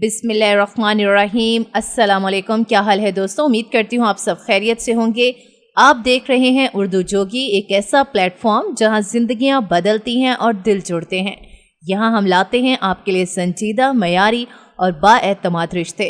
बिस्मिल्लाहिर्रहमानिर्रहीम। अस्सलाम वालेकुम। क्या हाल है दोस्तों? उम्मीद करती हूँ आप सब खैरियत से होंगे। आप देख रहे हैं उर्दू जोगी, एक ऐसा प्लेटफॉर्म जहाँ जिंदगियाँ बदलती हैं और दिल जुड़ते हैं। यहाँ हम लाते हैं आपके लिए संजीदा, मयारी और बाएतमाद रिश्ते।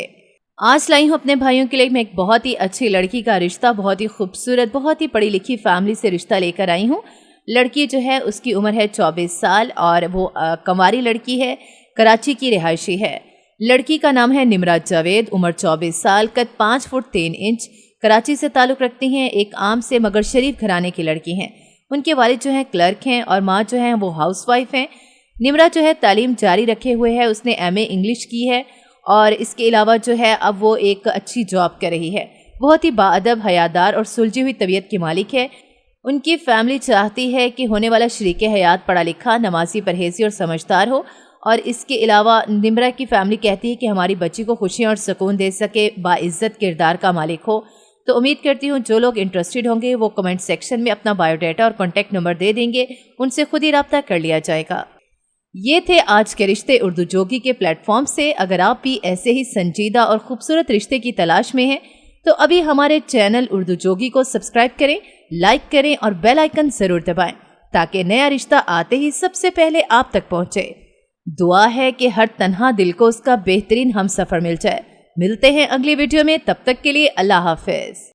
आज लाई हूँ अपने भाइयों के लिए मैं एक बहुत ही अच्छी लड़की का रिश्ता, बहुत ही खूबसूरत, बहुत ही पढ़ी लिखी फैमिली से रिश्ता लेकर आई हूँ। लड़की जो है उसकी उम्र है 24 साल और वो कंवारी लड़की है, कराची की रिहायशी है। लड़की का नाम है निम्रा जावेद, उम्र 24 साल, कद 5 फुट 3 इंच, कराची से ताल्लुक़ रखती हैं। एक आम से मगर शरीफ घराने की लड़की हैं। उनके वालिद जो हैं क्लर्क हैं और माँ जो हैं वो हाउसवाइफ हैं। निम्रा जो है तालीम जारी रखे हुए है, उसने MA इंग्लिश की है और इसके अलावा जो है अब वो एक अच्छी जॉब कर रही है। बहुत ही बाअदब, हयादार और सुलझी हुई तबीयत की मालिक है। उनकी फैमिली चाहती है कि होने वाला शरीके हयात पढ़ा लिखा, नमाजी, परहेज़ी और समझदार हो। और इसके अलावा निम्रा की फैमिली कहती है कि हमारी बच्ची को खुशियाँ और सुकून दे सके, बाइज़्ज़त किरदार का मालिक हो। तो उम्मीद करती हूँ जो लोग इंटरेस्टेड होंगे वो कमेंट सेक्शन में अपना बायोडाटा और कॉन्टैक्ट नंबर दे देंगे, उनसे खुद ही रब्ता कर लिया जाएगा। ये थे आज के रिश्ते उर्दू जोगी के प्लेटफॉर्म से। अगर आप भी ऐसे ही संजीदा और खूबसूरत रिश्ते की तलाश में हैं तो अभी हमारे चैनल उर्दू जोगी को सब्सक्राइब करें, लाइक करें और बेल आइकन ज़रूर दबाएं ताकि नया रिश्ता आते ही सबसे पहले आप तक पहुंचे। दुआ है कि हर तन्हा दिल को उसका बेहतरीन हमसफ़र मिल जाए। मिलते हैं अगली वीडियो में, तब तक के लिए अल्लाह हाफ़िज़।